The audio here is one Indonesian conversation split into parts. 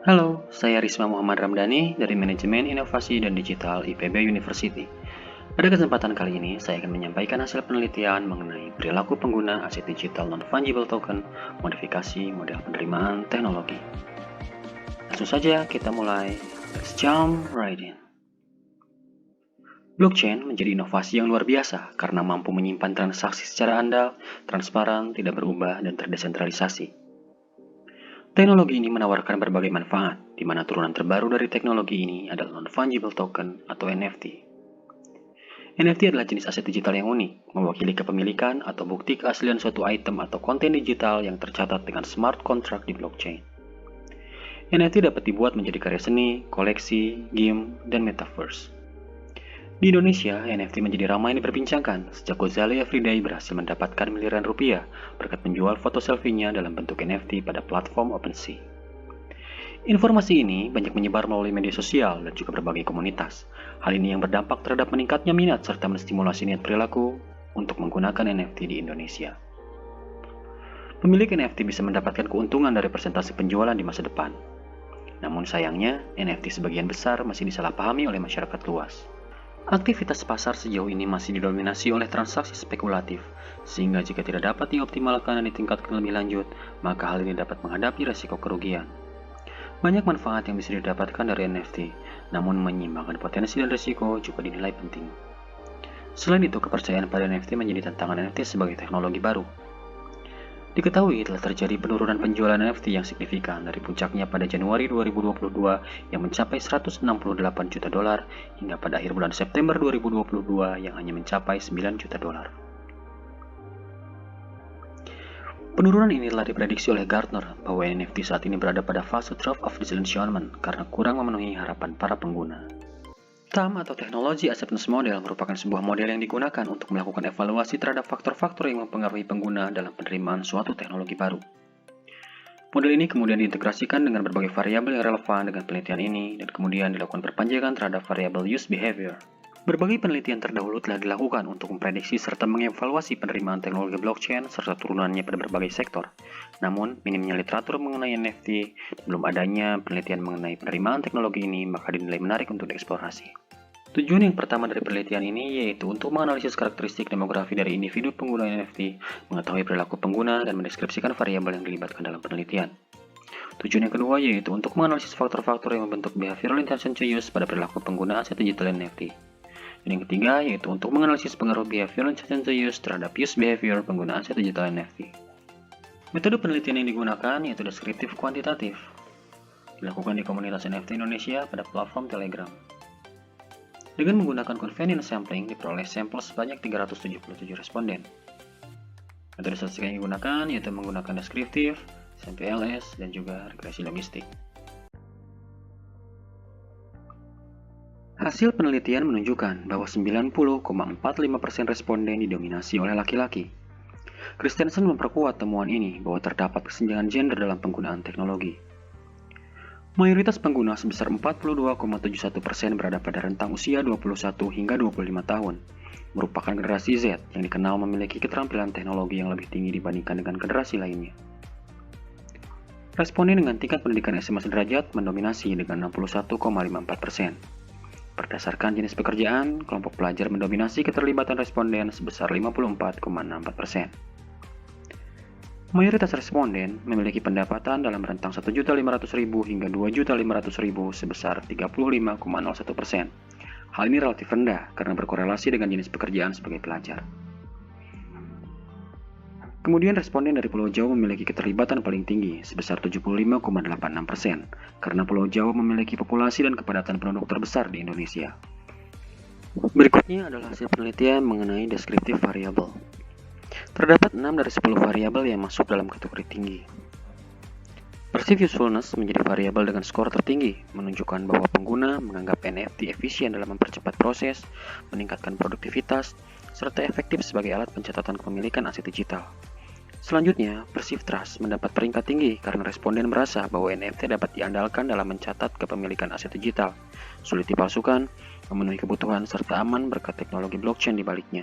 Halo, saya Risma Muhammad Ramdhani dari Manajemen Inovasi dan Digital IPB University. Pada kesempatan kali ini, saya akan menyampaikan hasil penelitian mengenai perilaku pengguna aset digital non-fungible token, modifikasi model penerimaan teknologi. Langsung saja kita mulai. Let's jump right in. Blockchain menjadi inovasi yang luar biasa karena mampu menyimpan transaksi secara andal, transparan, tidak berubah, dan terdesentralisasi. Teknologi ini menawarkan berbagai manfaat, di mana turunan terbaru dari teknologi ini adalah non-fungible token atau NFT. NFT adalah jenis aset digital yang unik, mewakili kepemilikan atau bukti keaslian suatu item atau konten digital yang tercatat dengan smart contract di blockchain. NFT dapat dibuat menjadi karya seni, koleksi, game, dan metaverse. Di Indonesia, NFT menjadi ramai diperbincangkan sejak Gozali Everyday berhasil mendapatkan miliaran rupiah berkat menjual foto selfie-nya dalam bentuk NFT pada platform OpenSea. Informasi ini banyak menyebar melalui media sosial dan juga berbagai komunitas. Hal ini yang berdampak terhadap meningkatnya minat serta menstimulasi niat perilaku untuk menggunakan NFT di Indonesia. Pemilik NFT bisa mendapatkan keuntungan dari persentase penjualan di masa depan. Namun sayangnya, NFT sebagian besar masih disalahpahami oleh masyarakat luas. Aktivitas pasar sejauh ini masih didominasi oleh transaksi spekulatif, sehingga jika tidak dapat dioptimalkan dan ditingkatkan lebih lanjut, maka hal ini dapat menghadapi resiko kerugian. Banyak manfaat yang bisa didapatkan dari NFT, namun menyeimbangkan potensi dan risiko juga dinilai penting. Selain itu, kepercayaan pada NFT menjadi tantangan NFT sebagai teknologi baru. Diketahui telah terjadi penurunan penjualan NFT yang signifikan dari puncaknya pada Januari 2022 yang mencapai 168 juta dolar hingga pada akhir bulan September 2022 yang hanya mencapai 9 juta dolar. Penurunan ini telah diprediksi oleh Gartner bahwa NFT saat ini berada pada fase trough of disillusionment karena kurang memenuhi harapan para pengguna. TAM atau Technology Acceptance Model merupakan sebuah model yang digunakan untuk melakukan evaluasi terhadap faktor-faktor yang mempengaruhi pengguna dalam penerimaan suatu teknologi baru. Model ini kemudian diintegrasikan dengan berbagai variabel yang relevan dengan penelitian ini dan kemudian dilakukan perpanjangan terhadap variabel use behavior. Berbagai penelitian terdahulu telah dilakukan untuk memprediksi serta mengevaluasi penerimaan teknologi blockchain serta turunannya pada berbagai sektor. Namun, minimnya literatur mengenai NFT dan belum adanya penelitian mengenai penerimaan teknologi ini maka dinilai menarik untuk dieksplorasi. Tujuan yang pertama dari penelitian ini yaitu untuk menganalisis karakteristik demografi dari individu pengguna NFT, mengetahui perilaku pengguna, dan mendeskripsikan variabel yang dilibatkan dalam penelitian. Tujuan yang kedua yaitu untuk menganalisis faktor-faktor yang membentuk behavioral intention to use pada perilaku pengguna aset digital NFT. Dan yang ketiga yaitu untuk menganalisis pengaruh behavioral intention to use terhadap use behavior pengguna aset digital NFT. Metode penelitian yang digunakan yaitu deskriptif kuantitatif, dilakukan di komunitas NFT Indonesia pada platform Telegram. Dengan menggunakan convenience sampling, diperoleh sampel sebanyak 377 responden. Metode statistik yang digunakan yaitu menggunakan deskriptif, SMPLS, dan juga regresi logistik. Hasil penelitian menunjukkan bahwa 90,45% responden didominasi oleh laki-laki. Christensen memperkuat temuan ini bahwa terdapat kesenjangan gender dalam penggunaan teknologi. Mayoritas pengguna sebesar 42,71% berada pada rentang usia 21 hingga 25 tahun, merupakan generasi Z yang dikenal memiliki keterampilan teknologi yang lebih tinggi dibandingkan dengan generasi lainnya. Responden dengan tingkat pendidikan SMA sederajat mendominasi dengan 61,54%. Berdasarkan jenis pekerjaan, kelompok pelajar mendominasi keterlibatan responden sebesar 54,64%. Mayoritas responden memiliki pendapatan dalam rentang 1.500.000 hingga 2.500.000 sebesar 35,01%. Hal ini relatif rendah karena berkorelasi dengan jenis pekerjaan sebagai pelajar. Kemudian responden dari Pulau Jawa memiliki keterlibatan paling tinggi sebesar 75,86% karena Pulau Jawa memiliki populasi dan kepadatan penduduk terbesar di Indonesia. Berikutnya adalah hasil penelitian mengenai deskriptif variabel. Terdapat 6 dari 10 variabel yang masuk dalam kategori tinggi. Perceived usefulness menjadi variabel dengan skor tertinggi, menunjukkan bahwa pengguna menganggap NFT efisien dalam mempercepat proses, meningkatkan produktivitas, serta efektif sebagai alat pencatatan kepemilikan aset digital. Selanjutnya, perceived trust mendapat peringkat tinggi karena responden merasa bahwa NFT dapat diandalkan dalam mencatat kepemilikan aset digital, sulit dipalsukan, memenuhi kebutuhan, serta aman berkat teknologi blockchain di baliknya.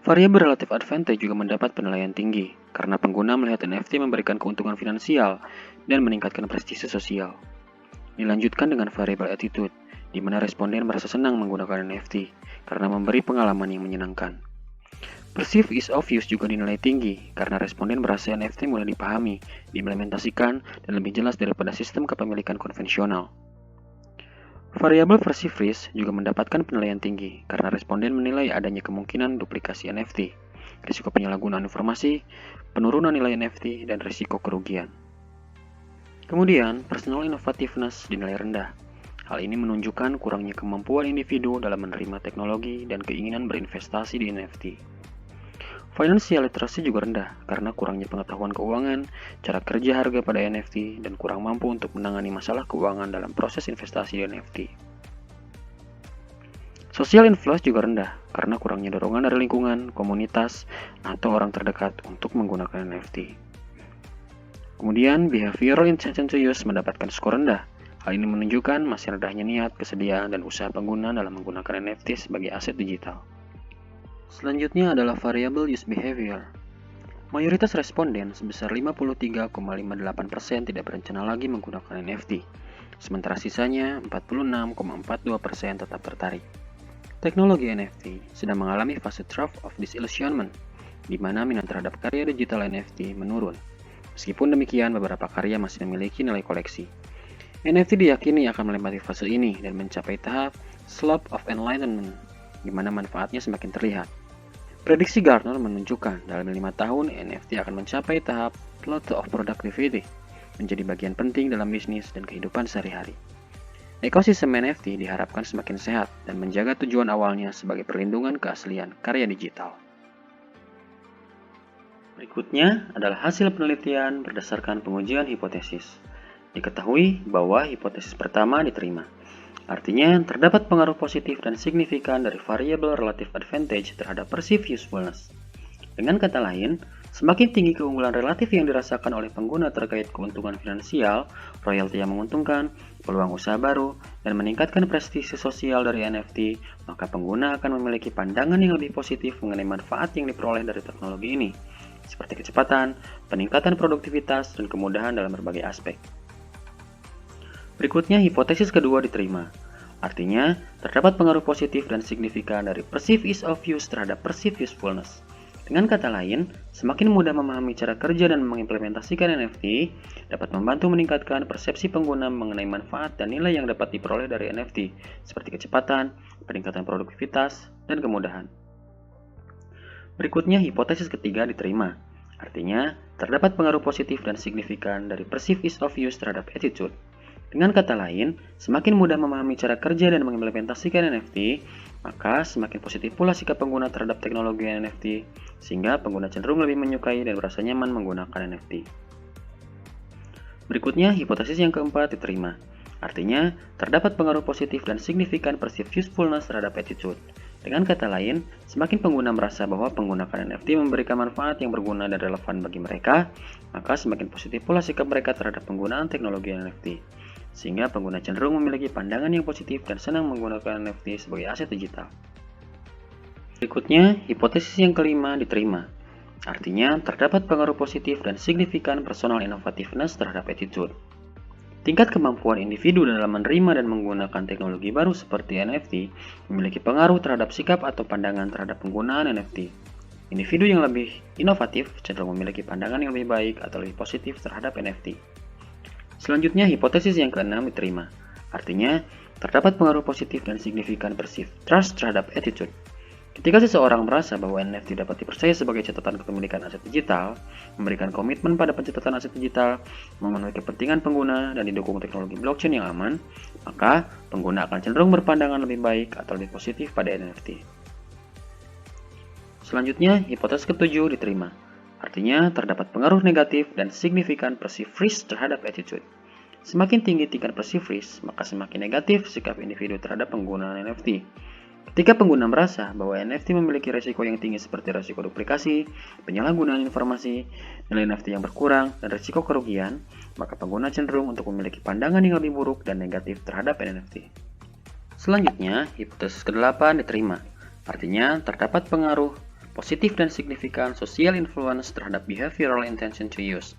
Variabel relative advantage juga mendapat penilaian tinggi, karena pengguna melihat NFT memberikan keuntungan finansial dan meningkatkan prestise sosial. Dilanjutkan dengan variable attitude, di mana responden merasa senang menggunakan NFT karena memberi pengalaman yang menyenangkan. Perceived ease of use juga dinilai tinggi karena responden merasa NFT mudah dipahami, diimplementasikan, dan lebih jelas daripada sistem kepemilikan konvensional. Variabel perceived risk juga mendapatkan penilaian tinggi karena responden menilai adanya kemungkinan duplikasi NFT, risiko penyalahgunaan informasi, penurunan nilai NFT, dan risiko kerugian. Kemudian, personal innovativeness dinilai rendah. Hal ini menunjukkan kurangnya kemampuan individu dalam menerima teknologi dan keinginan berinvestasi di NFT. Financial literacy juga rendah karena kurangnya pengetahuan keuangan, cara kerja harga pada NFT, dan kurang mampu untuk menangani masalah keuangan dalam proses investasi di NFT. Social influence juga rendah karena kurangnya dorongan dari lingkungan, komunitas, atau orang terdekat untuk menggunakan NFT. Kemudian, behavioral intention to use mendapatkan skor rendah. Hal ini menunjukkan masih rendahnya niat, kesediaan, dan usaha pengguna dalam menggunakan NFT sebagai aset digital. Selanjutnya adalah variable use behavior. Mayoritas responden sebesar 53,58% tidak berencana lagi menggunakan NFT, sementara sisanya 46,42% tetap tertarik. Teknologi NFT sedang mengalami fase trough of disillusionment, di mana minat terhadap karya digital NFT menurun. Meskipun demikian, beberapa karya masih memiliki nilai koleksi. NFT diyakini akan melewati fase ini dan mencapai tahap slope of enlightenment, di mana manfaatnya semakin terlihat. Prediksi Gartner menunjukkan dalam 5 tahun NFT akan mencapai tahap plateau of productivity, menjadi bagian penting dalam bisnis dan kehidupan sehari-hari. Ekosistem NFT diharapkan semakin sehat dan menjaga tujuan awalnya sebagai perlindungan keaslian karya digital. Berikutnya adalah hasil penelitian berdasarkan pengujian hipotesis. Diketahui bahwa hipotesis pertama diterima. Artinya, terdapat pengaruh positif dan signifikan dari variabel relative advantage terhadap perceived usefulness. Dengan kata lain, semakin tinggi keunggulan relatif yang dirasakan oleh pengguna terkait keuntungan finansial, royalti yang menguntungkan, peluang usaha baru, dan meningkatkan prestise sosial dari NFT, maka pengguna akan memiliki pandangan yang lebih positif mengenai manfaat yang diperoleh dari teknologi ini, seperti kecepatan, peningkatan produktivitas, dan kemudahan dalam berbagai aspek. Berikutnya, hipotesis kedua diterima. Artinya, terdapat pengaruh positif dan signifikan dari perceived ease of use terhadap perceived usefulness. Dengan kata lain, semakin mudah memahami cara kerja dan mengimplementasikan NFT dapat membantu meningkatkan persepsi pengguna mengenai manfaat dan nilai yang dapat diperoleh dari NFT, seperti kecepatan, peningkatan produktivitas, dan kemudahan. Berikutnya, hipotesis ketiga diterima. Artinya, terdapat pengaruh positif dan signifikan dari perceived ease of use terhadap attitude. Dengan kata lain, semakin mudah memahami cara kerja dan mengimplementasikan NFT, maka semakin positif pula sikap pengguna terhadap teknologi NFT, sehingga pengguna cenderung lebih menyukai dan merasa nyaman menggunakan NFT. Berikutnya, hipotesis yang keempat diterima. Artinya, terdapat pengaruh positif dan signifikan perceived usefulness terhadap attitude. Dengan kata lain, semakin pengguna merasa bahwa penggunaan NFT memberikan manfaat yang berguna dan relevan bagi mereka, maka semakin positif pula sikap mereka terhadap penggunaan teknologi NFT. Sehingga pengguna cenderung memiliki pandangan yang positif dan senang menggunakan NFT sebagai aset digital. Berikutnya, hipotesis yang kelima diterima. Artinya, terdapat pengaruh positif dan signifikan personal innovativeness terhadap attitude. Tingkat kemampuan individu dalam menerima dan menggunakan teknologi baru seperti NFT memiliki pengaruh terhadap sikap atau pandangan terhadap penggunaan NFT. Individu yang lebih inovatif cenderung memiliki pandangan yang lebih baik atau lebih positif terhadap NFT. Selanjutnya, hipotesis yang keenam diterima. Artinya, terdapat pengaruh positif dan signifikan perceived trust terhadap attitude. Ketika seseorang merasa bahwa NFT dapat dipercaya sebagai catatan kepemilikan aset digital, memberikan komitmen pada pencatatan aset digital, memenuhi kepentingan pengguna, dan didukung teknologi blockchain yang aman, maka pengguna akan cenderung berpandangan lebih baik atau lebih positif pada NFT. Selanjutnya, hipotesis ketujuh diterima. Artinya, terdapat pengaruh negatif dan signifikan perceived risk terhadap attitude. Semakin tinggi tingkat perceived risk, maka semakin negatif sikap individu terhadap penggunaan NFT. Ketika pengguna merasa bahwa NFT memiliki risiko yang tinggi seperti risiko duplikasi, penyalahgunaan informasi, nilai NFT yang berkurang, dan risiko kerugian, maka pengguna cenderung untuk memiliki pandangan yang lebih buruk dan negatif terhadap NFT. Selanjutnya, hipotesis ke-8 diterima. Artinya, terdapat pengaruh positif dan signifikan social influence terhadap behavioral intention to use.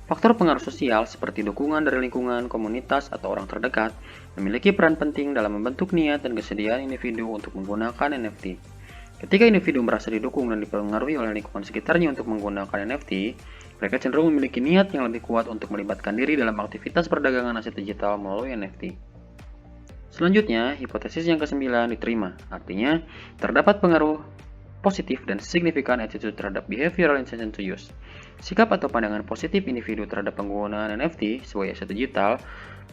Faktor pengaruh sosial seperti dukungan dari lingkungan, komunitas, atau orang terdekat memiliki peran penting dalam membentuk niat dan kesediaan individu untuk menggunakan NFT. Ketika individu merasa didukung dan dipengaruhi oleh lingkungan sekitarnya untuk menggunakan NFT, mereka cenderung memiliki niat yang lebih kuat untuk melibatkan diri dalam aktivitas perdagangan aset digital melalui NFT. Selanjutnya, hipotesis yang ke-9 diterima, artinya terdapat pengaruh positif dan signifikan attitude terhadap behavioral intention to use. Sikap atau pandangan positif individu terhadap penggunaan NFT sebagai aset digital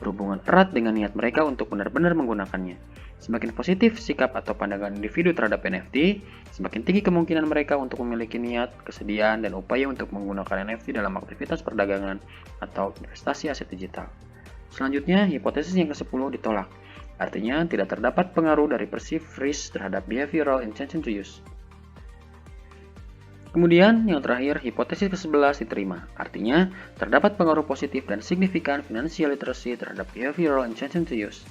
berhubungan erat dengan niat mereka untuk benar-benar menggunakannya. Semakin positif sikap atau pandangan individu terhadap NFT, semakin tinggi kemungkinan mereka untuk memiliki niat, kesediaan, dan upaya untuk menggunakan NFT dalam aktivitas perdagangan atau investasi aset digital. Selanjutnya, hipotesis yang ke-10 ditolak. Artinya, tidak terdapat pengaruh dari perceived risk terhadap behavioral intention to use. Kemudian, yang terakhir, hipotesis ke-11 diterima. Artinya, terdapat pengaruh positif dan signifikan financial literacy terhadap behavioral intention to use.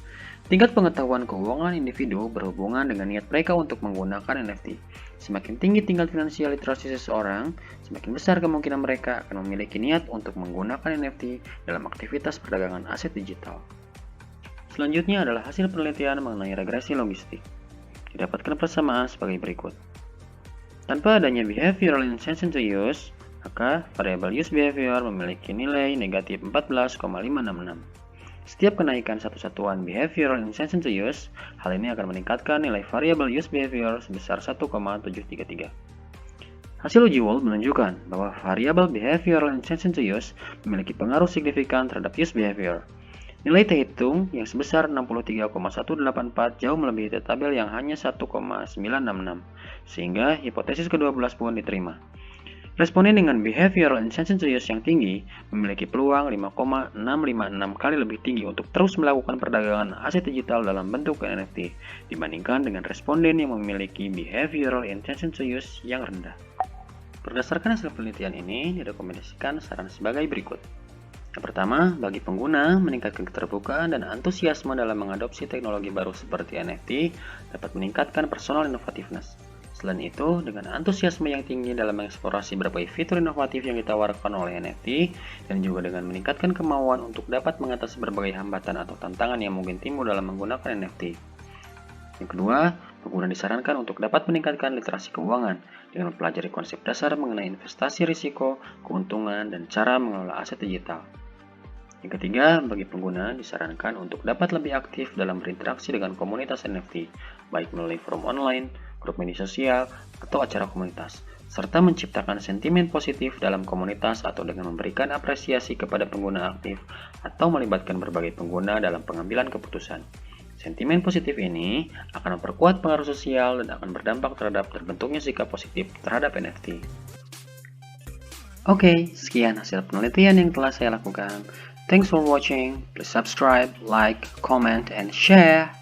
Tingkat pengetahuan keuangan individu berhubungan dengan niat mereka untuk menggunakan NFT. Semakin tinggi tingkat financial literacy seseorang, semakin besar kemungkinan mereka akan memiliki niat untuk menggunakan NFT dalam aktivitas perdagangan aset digital. Selanjutnya adalah hasil penelitian mengenai regresi logistik. Didapatkan persamaan sebagai berikut. Tanpa adanya behavioral intention to use, maka variabel use behavior memiliki nilai negatif 14,566. Setiap kenaikan satu satuan behavioral intention to use, hal ini akan meningkatkan nilai variabel use behavior sebesar 1,733. Hasil uji Wolf menunjukkan bahwa variabel behavioral intention to use memiliki pengaruh signifikan terhadap use behavior. Nilai terhitung yang sebesar 63,184 jauh melebihi tabel yang hanya 1,966, sehingga hipotesis ke-12 pun diterima. Responden dengan behavioral intention to use yang tinggi memiliki peluang 5,656 kali lebih tinggi untuk terus melakukan perdagangan aset digital dalam bentuk NFT dibandingkan dengan responden yang memiliki behavioral intention to use yang rendah. Berdasarkan hasil penelitian ini, direkomendasikan saran sebagai berikut. Yang pertama, bagi pengguna, meningkatkan keterbukaan dan antusiasme dalam mengadopsi teknologi baru seperti NFT dapat meningkatkan personal innovativeness. Selain itu, dengan antusiasme yang tinggi dalam mengeksplorasi berbagai fitur inovatif yang ditawarkan oleh NFT, dan juga dengan meningkatkan kemauan untuk dapat mengatasi berbagai hambatan atau tantangan yang mungkin timbul dalam menggunakan NFT. Yang kedua, pengguna disarankan untuk dapat meningkatkan literasi keuangan dengan mempelajari konsep dasar mengenai investasi risiko, keuntungan, dan cara mengelola aset digital. Yang ketiga, bagi pengguna disarankan untuk dapat lebih aktif dalam berinteraksi dengan komunitas NFT, baik melalui forum online, grup media sosial, atau acara komunitas, serta menciptakan sentimen positif dalam komunitas atau dengan memberikan apresiasi kepada pengguna aktif atau melibatkan berbagai pengguna dalam pengambilan keputusan. Sentimen positif ini akan memperkuat pengaruh sosial dan akan berdampak terhadap terbentuknya sikap positif terhadap NFT. Oke, sekian hasil penelitian yang telah saya lakukan. Thanks for watching. Please subscribe, like, comment, and share.